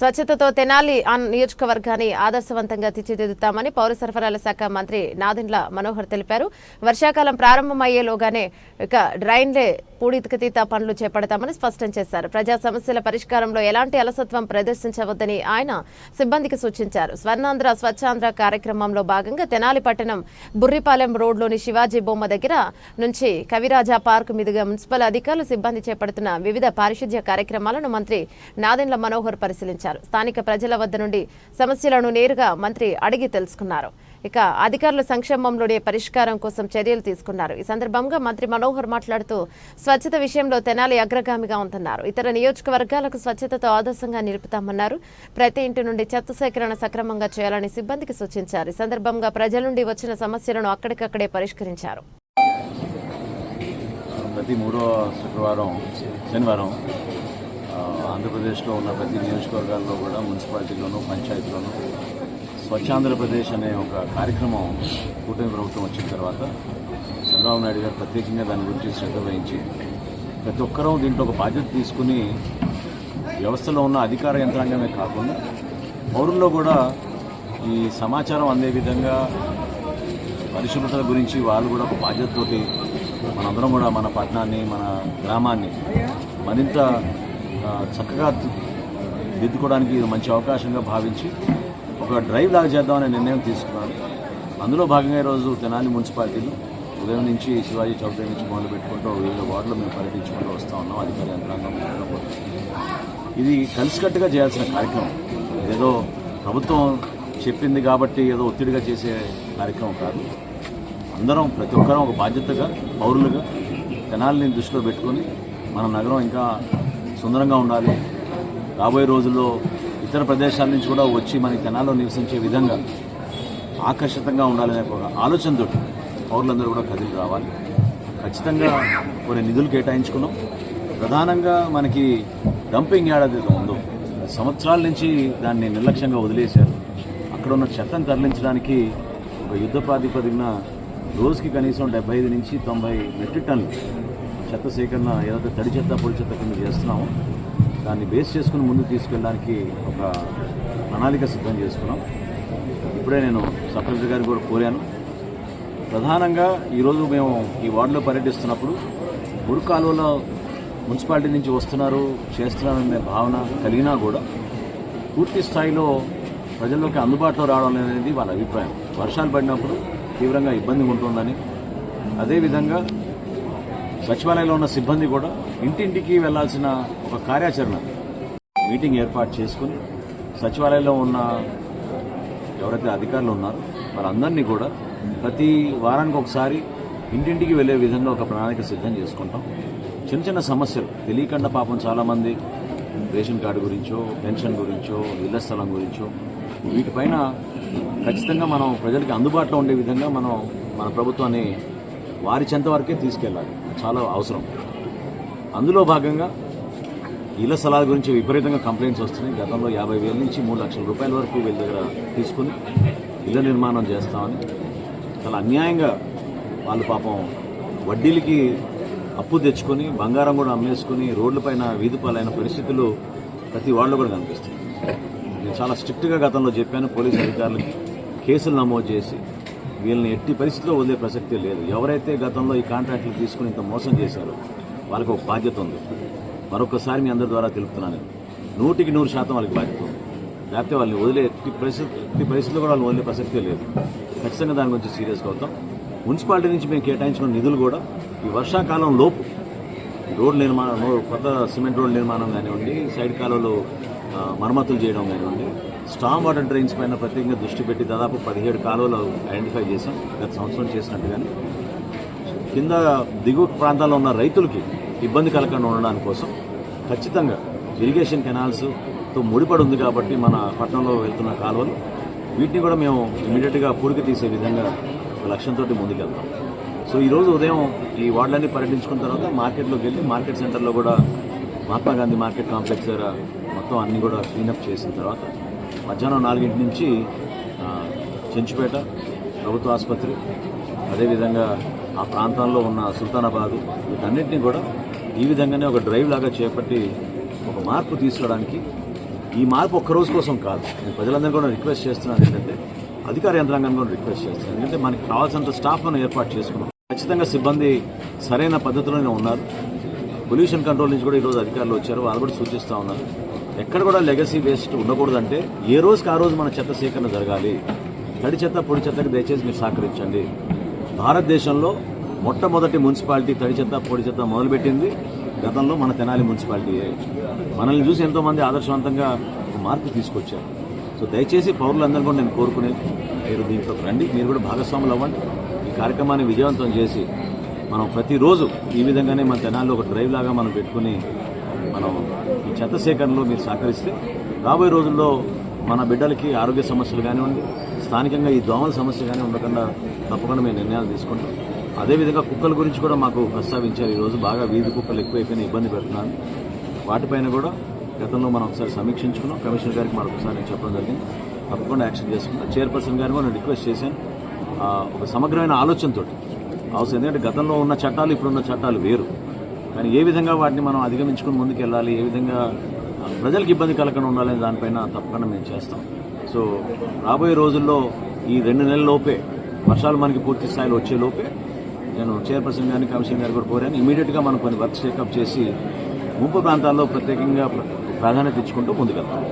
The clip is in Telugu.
స్వచ్ఛతతో తెనాలి నియోజకవర్గాన్ని ఆదర్శవంతంగా తీర్చిదిద్దుతామని పౌర సరఫరాల శాఖ మంత్రి నాదెండ్ల మనోహర్ తెలిపారు. వర్షాకాలం ప్రారంభమయ్యేలోగానే డ్రైన్లే పూడికతీత పనులు చేపడతామని స్పష్టం చేశారు. ప్రజా సమస్యల పరిష్కారంలో ఎలాంటి అలసత్వం ప్రదర్శించవద్దని ఆయన సిబ్బందికి సూచించారు. స్వర్ణాంధ్ర స్వచ్ఛాంధ్ర కార్యక్రమంలో భాగంగా తెనాలి పట్టణం బుర్రిపాలెం రోడ్లోని శివాజీ బొమ్మ దగ్గర నుంచి కవిరాజా పార్క్ మీదుగా మున్సిపల్ అధికారులు సిబ్బంది చేపడుతున్న వివిధ పారిశుధ్య కార్యక్రమాలను మంత్రి నాదెండ్ల మనోహర్ పరిశీలించారు. స్థానిక ప్రజల వద్ద నుండి సమస్యలను నేరుగా మంత్రి అడిగి తెలుసుకున్నారు. ఇక అధికారుల సంక్షేమంలోనే పరిష్కారం కోసం చర్యలు తీసుకున్నారు. ఈ సందర్భంగా మంత్రి మనోహర్ మాట్లాడుతూ స్వచ్ఛత విషయంలో తెనాలి అగ్రగామిగా ఉంటున్నారు. ఇతర నియోజకవర్గాలకు స్వచ్ఛతతో ఆదర్శంగా నిలుపుతామన్నారు. ప్రతి ఇంటి నుండి చెత్త సేకరణ సక్రమంగా చేయాలని సిబ్బందికి సూచించారు. ఈ సందర్భంగా ప్రజల నుండి వచ్చిన సమస్యలను అక్కడికక్కడే పరిష్కరించారు. ప్రతి మూడో శనివారం ఆంధ్రప్రదేశ్లో ఉన్న ప్రతి నియోజకవర్గాల్లో కూడా మున్సిపాలిటీలోనూ పంచాయతీలోనూ స్వచ్ఛాంధ్రప్రదేశ్ అనే ఒక కార్యక్రమం కూటమి ప్రభుత్వం వచ్చిన తర్వాత చంద్రబాబు నాయుడు గారు ప్రత్యేకంగా దాని గురించి శ్రద్ధ వహించి ప్రతి ఒక్కరూ దీంట్లో ఒక బాధ్యత తీసుకుని వ్యవస్థలో ఉన్న అధికార యంత్రాంగమే కాకుండా పౌరుల్లో కూడా ఈ సమాచారం అందే విధంగా పరిశుభ్రత గురించి వాళ్ళు కూడా ఒక బాధ్యతతోటి మనందరం కూడా మన పట్టణాన్ని మన గ్రామాన్ని మరింత చక్కగా దిద్దుకోవడానికి ఇది మంచి అవకాశంగా భావించి ఒక డ్రైవ్ లాగా చేద్దామనే నిర్ణయం తీసుకున్నాను. అందులో భాగంగా ఈరోజు తెనాలి మున్సిపాలిటీలో ఉదయం నుంచి శివాజీ చౌక్ నుంచి మొదలు పెట్టుకుంటూ వివిధ వార్డులో మేము పర్యటించుకుంటూ వస్తూ ఉన్నాం. అధికార యంత్రాంగం ఇది కలిసికట్టుగా చేయాల్సిన కార్యక్రమం. ఏదో ప్రభుత్వం చెప్పింది కాబట్టి ఏదో ఒత్తిడిగా చేసే కార్యక్రమం కాదు. అందరం ప్రతి ఒక్కరం ఒక బాధ్యతగా పౌరులుగా తెనాలిని దృష్టిలో పెట్టుకొని మన నగరం ఇంకా సుందరంగా ఉండాలి. రాబోయే రోజుల్లో ఇతర ప్రదేశాల నుంచి కూడా వచ్చి మనకి తెనాల్లో నివసించే విధంగా ఆకర్షితంగా ఉండాలనే ఒక ఆలోచనతో పౌరులందరూ కూడా కదిలి రావాలి. ఖచ్చితంగా కొన్ని నిధులు కేటాయించుకున్నాం. ప్రధానంగా మనకి డంపింగ్ యార్డ్ ఏదైతే ఉందో సంవత్సరాల నుంచి దాన్ని నిర్లక్ష్యంగా వదిలేశారు. అక్కడ ఉన్న చెత్తను తరలించడానికి ఒక యుద్ధ ప్రాతిపదికన రోజుకి కనీసం 75 నుంచి 90 మెట్రిక్ టన్నులు చెత్త సేకరణ ఏదైతే తడి చెత్త పొడి చెత్త కింద చేస్తున్నామో దాన్ని బేస్ చేసుకుని ముందుకు తీసుకెళ్ళడానికి ఒక ప్రణాళిక సిద్ధం చేసుకున్నాం. ఇప్పుడే నేను సబ్ కలెక్టర్ గారికి కూడా కోరాను. ప్రధానంగా ఈరోజు మేము ఈ వార్డులో పర్యటిస్తున్నప్పుడు మురుగు కాలువలో మున్సిపాలిటీ నుంచి వస్తున్నారు చేస్తున్నారనే భావన కలిగినా కూడా పూర్తి స్థాయిలో ప్రజల్లోకి అందుబాటులో రావడం అనేది వాళ్ళ అభిప్రాయం. వర్షాలు పడినప్పుడు తీవ్రంగా ఇబ్బంది ఉంటుందని, అదేవిధంగా సచివాలయంలో ఉన్న సిబ్బంది కూడా ఇంటింటికి వెళ్లాల్సిన ఒక కార్యాచరణ మీటింగ్ ఏర్పాటు చేసుకుని సచివాలయంలో ఉన్న ఎవరైతే అధికారులు ఉన్నారో వాళ్ళందరినీ కూడా ప్రతి వారానికి ఒకసారి ఇంటింటికి వెళ్లే విధంగా ఒక ప్రణాళిక సిద్ధం చేసుకుంటాం. చిన్న చిన్న సమస్యలు తెలియకుండా పాపం చాలామంది రేషన్ కార్డు గురించో పెన్షన్ గురించో ఇళ్ల స్థలం గురించో వీటిపైన ఖచ్చితంగా మనం ప్రజలకి అందుబాటులో ఉండే విధంగా మనం మన ప్రభుత్వాన్ని వారి చెంత వరకే తీసుకెళ్ళాలి. చాలా అవసరం. అందులో భాగంగా ఇళ్ల స్థలాల గురించి విపరీతంగా కంప్లైంట్స్ వస్తున్నాయి. గతంలో 50,000 నుంచి 3 లక్షల రూపాయల వరకు వీళ్ళ దగ్గర తీసుకుని ఇళ్ల నిర్మాణం చేస్తామని చాలా అన్యాయంగా వాళ్ళు పాపం వడ్డీలకి అప్పు తెచ్చుకొని బంగారం కూడా అమ్మేసుకుని రోడ్లపైన వీధిపాలైన పరిస్థితులు ప్రతి వార్డులో కూడా కనిపిస్తాయి. నేను చాలా స్ట్రిక్ట్గా గతంలో చెప్పాను. పోలీసు అధికారులకి కేసులు నమోదు చేసి వీళ్ళని ఎట్టి పరిస్థితిలో వదిలే ప్రసక్తే లేదు. ఎవరైతే గతంలో ఈ కాంట్రాక్టులు తీసుకుని ఇంత మోసం చేశారో వాళ్ళకి ఒక బాధ్యత ఉంది. మరొకసారి మీ అందరి ద్వారా తెలుపుతున్నాను, 100% వాళ్ళకి బాధ్యత ఉంది. లేకపోతే వాళ్ళని వదిలే ఎట్టి పరిస్థితుల్లో కూడా వాళ్ళని వదిలే ప్రసక్తే లేదు. ఖచ్చితంగా దాని గురించి సీరియస్గా అవుతాం. మున్సిపాలిటీ నుంచి మేము కేటాయించిన నిధులు కూడా ఈ వర్షాకాలం లోపు రోడ్ల నిర్మాణం, కొత్త సిమెంట్ రోడ్ల నిర్మాణం కానివ్వండి, సైడ్ కాలువలు మరమ్మతులు చేయడం కానివ్వండి, స్టామ్ వాటర్ డ్రైన్స్ పైన ప్రత్యేకంగా దృష్టి పెట్టి దాదాపు 17 కాలువలు ఐడెంటిఫై చేశాం. గత సంవత్సరం చేసినట్టుగానే కింద దిగువ ప్రాంతాల్లో ఉన్న రైతులకి ఇబ్బంది కలగకుండా ఉండడానికి కోసం ఖచ్చితంగా ఇరిగేషన్ కెనాల్స్తో ముడిపడి ఉంది కాబట్టి మన పట్టణంలో వెళ్తున్న కాలువలు వీటిని కూడా మేము ఇమీడియట్గా పూడికి తీసే విధంగా లక్ష్యంతో ముందుకెళ్తాం. సో ఈరోజు ఉదయం ఈ వార్డులన్నీ పర్యటించుకున్న తర్వాత మార్కెట్లోకి వెళ్ళి మార్కెట్ సెంటర్లో కూడా మహాత్మా గాంధీ మార్కెట్ కాంప్లెక్స్ దగ్గర మొత్తం అన్నీ కూడా క్లీనప్ చేసిన తర్వాత మధ్యాహ్నం 4 నుంచి చెంచుపేట ప్రభుత్వ ఆసుపత్రి, అదేవిధంగా ఆ ప్రాంతంలో ఉన్న సుల్తానాబాదు వీటన్నింటినీ కూడా ఈ విధంగానే ఒక డ్రైవ్ లాగా చేపట్టి ఒక మార్పు తీసుకోవడానికి ఈ మార్పు ఒక్క రోజు కోసం కాదు. నేను ప్రజలందరూ కూడా రిక్వెస్ట్ చేస్తున్నాను ఏంటంటే అధికార యంత్రాంగాన్ని కూడా రిక్వెస్ట్ చేస్తున్నాను. ఎందుకంటే మనకి కావాల్సినంత స్టాఫ్ మనం ఏర్పాటు చేసుకున్నాం. ఖచ్చితంగా సిబ్బంది సరైన పద్ధతిలోనే ఉన్నారు. పొల్యూషన్ కంట్రోల్ నుంచి కూడా ఈరోజు అధికారులు వచ్చారు, వాళ్ళు కూడా సూచిస్తూ ఉన్నారు. ఎక్కడ కూడా లెగసీ వేస్ట్ ఉండకూడదంటే ఏ రోజుకి ఆ రోజు మన చెత్త సేకరణ జరగాలి. తడి చెత్త పొడి చెత్తకి దయచేసి మీరు సహకరించండి. భారతదేశంలో మొట్టమొదటి మున్సిపాలిటీ తడి చెత్త పొడి చెత్త మొదలుపెట్టింది గతంలో మన తెనాలి మున్సిపాలిటీయే. మనల్ని చూసి ఎంతోమంది ఆదర్శవంతంగా మార్పు తీసుకొచ్చారు. సో దయచేసి పౌరులందరూ కూడా నేను కోరుకునేది మీరు దీంట్లో రండి, మీరు కూడా భాగస్వాములు అవ్వండి. ఈ కార్యక్రమాన్ని విజయవంతం చేసి మనం ప్రతిరోజు ఈ విధంగానే మన తెనాలిలో ఒక డ్రైవ్ లాగా మనం పెట్టుకుని మనం ఈ చెత్త సేకరణలో మీరు సహకరిస్తే రాబోయే రోజుల్లో మన బిడ్డలకి ఆరోగ్య సమస్యలు కానివ్వండి, స్థానికంగా ఈ దోమల సమస్య కానీ ఉండకుండా తప్పకుండా మేము నిర్ణయాలు తీసుకుంటాం. అదేవిధంగా కుక్కల గురించి కూడా మాకు ప్రస్తావించారు. ఈరోజు బాగా వీధి కుక్కలు ఎక్కువైపోయినా ఇబ్బంది పెడుతున్నాను. వాటిపైన కూడా గతంలో మనం ఒకసారి సమీక్షించుకున్నాం. కమిషనర్ గారికి మరొకసారి నేను చెప్పడం జరిగింది. తప్పకుండా యాక్షన్ చేసుకుంటాం. చైర్పర్సన్ గారిని కూడా నేను రిక్వెస్ట్ చేశాను ఒక సమగ్రమైన ఆలోచనతో అవసరం. ఎందుకంటే గతంలో ఉన్న చట్టాలు ఇప్పుడున్న చట్టాలు వేరు, కానీ ఏ విధంగా వాటిని మనం అధిగమించుకుని ముందుకెళ్ళాలి, ఏ విధంగా ప్రజలకు ఇబ్బంది కలగకుండా ఉండాలనే దానిపైన తప్పకుండా మేము చేస్తాం. సో రాబోయే రోజుల్లో ఈ 2 నెలల లోపే వర్షాలు మనకి పూర్తి స్థాయిలో వచ్చే లోపే నేను చైర్పర్సన్ గారిని కమిషనర్ గారు కూడా కోరాను. ఇమీడియట్గా మనం కొన్ని వర్క్స్ టేకప్ చేసి ముంపు ప్రాంతాల్లో ప్రత్యేకంగా ప్రాధాన్యత ఇచ్చుకుంటూ ముందుకెళ్తాం.